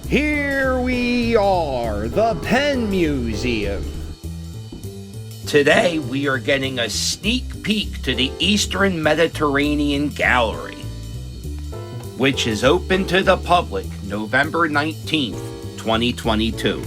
Here we are, the Penn Museum. Today we are getting a sneak peek to the Eastern Mediterranean Gallery, which is open to the public November 19th, 2022.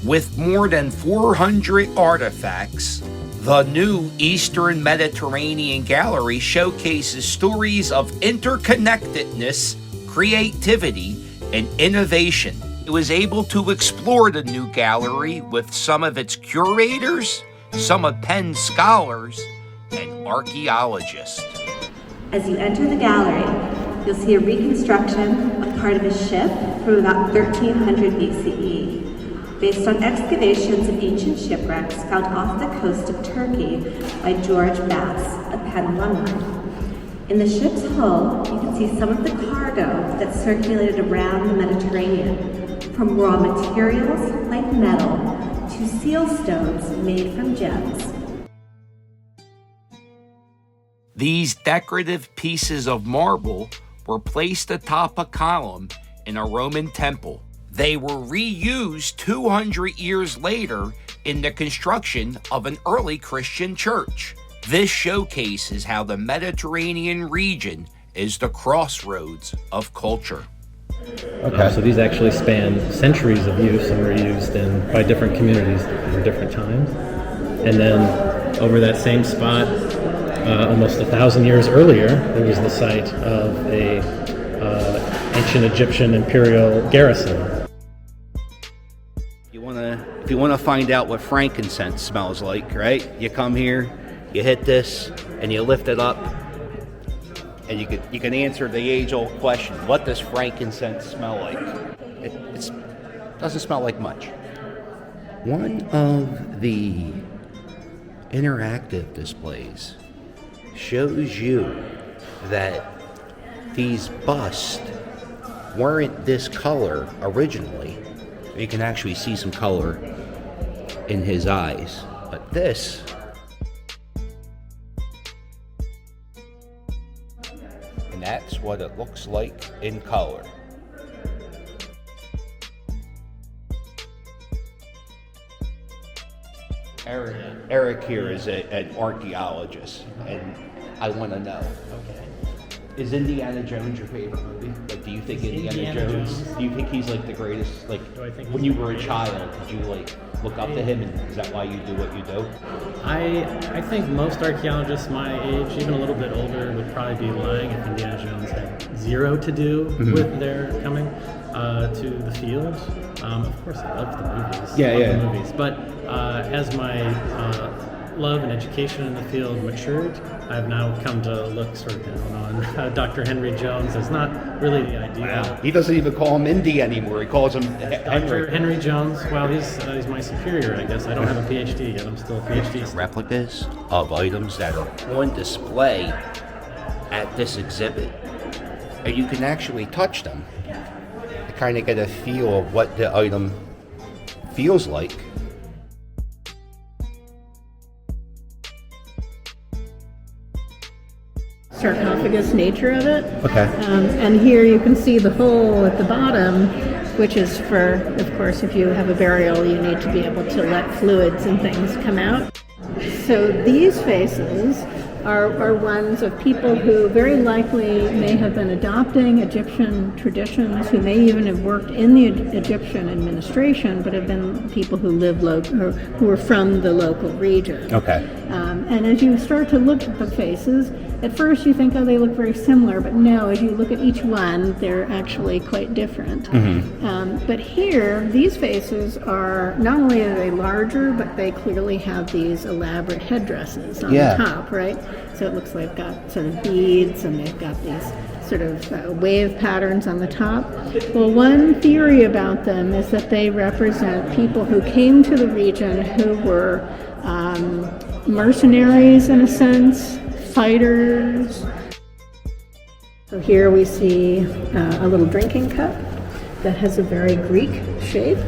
With more than 400 artifacts, the new Eastern Mediterranean Gallery showcases stories of interconnectedness, creativity, and innovation. It was able to explore the new gallery with some of its curators, some of Penn's scholars, and archaeologists. As you enter the gallery, you'll see a reconstruction of part of a ship from about 1300 BCE, based on excavations of ancient shipwrecks found off the coast of Turkey by George Bass, a Penn alumni. In the ship's hull, you can see some of the cargo that circulated around the Mediterranean, from raw materials like metal to seal stones made from gems. These decorative pieces of marble were placed atop a column in a Roman temple. They were reused 200 years later in the construction of an early Christian church. This showcases how the Mediterranean region is the crossroads of culture. Okay, so these actually span centuries of use and were used by different communities in different times. And then over that same spot, almost 1,000 years earlier, there was the site of a ancient Egyptian imperial garrison. If you want to find out what frankincense smells like, right? You come here, you hit this, and you lift it up, and you can answer the age-old question: what does frankincense smell like? It doesn't smell like much. One of the interactive displays shows you that these busts weren't this color originally. You can actually see some color in his eyes, but this and that's what it looks like in color. Eric here is an archaeologist, and I want to know. Okay. Is Indiana Jones your favorite movie? Like, do you think Indiana Jones? Do you think he's like the greatest? Like, when you were a child, did you like look up to him, and is that why you do what you do? I think most archaeologists my age, even a little bit older, would probably be lying if Indiana Jones had zero to do with their coming to the field. Of course, I love the movies. The movies. But as my love and education in the field matured, I've now come to look sort of down on Dr. Henry Jones as not really the ideal. Wow. He doesn't even call him Indy anymore. He calls him Dr. Henry Jones. Well, he's my superior, I guess. I don't have a PhD yet. I'm still a PhD. Replicas of items that are on display at this exhibit, and you can actually touch them to kind of get a feel of what the item feels like. Sarcophagus nature of it. Okay. And here you can see the hole at the bottom, which is for, of course, if you have a burial, you need to be able to let fluids and things come out. So these faces are ones of people who very likely may have been adopting Egyptian traditions, who may even have worked in the Egyptian administration, but have been people who live local, or who are from the local region. Okay. And as you start to look at the faces, at first you think, oh, they look very similar, but no, as you look at each one, they're actually quite different. But here, these faces are, not only are they larger, but they clearly have these elaborate headdresses on the top, right? So it looks like they've got sort of beads, and they've got these sort of wave patterns on the top. Well, one theory about them is that they represent people who came to the region who were mercenaries, in a sense, fighters. So here we see a little drinking cup that has a very Greek shape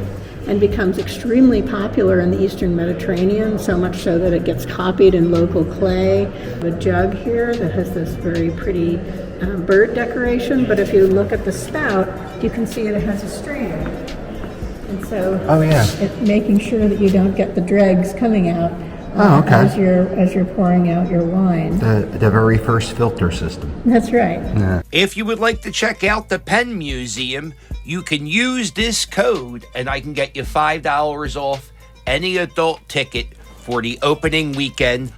and becomes extremely popular in the Eastern Mediterranean, so much so that it gets copied in local clay. A jug here that has this very pretty bird decoration, but if you look at the spout, you can see it has a strainer. And so it's making sure that you don't get the dregs coming out as you're pouring out your wine. The very first filter system. That's right. Yeah. If you would like to check out the Penn Museum, you can use this code and I can get you $5 off any adult ticket for the opening weekend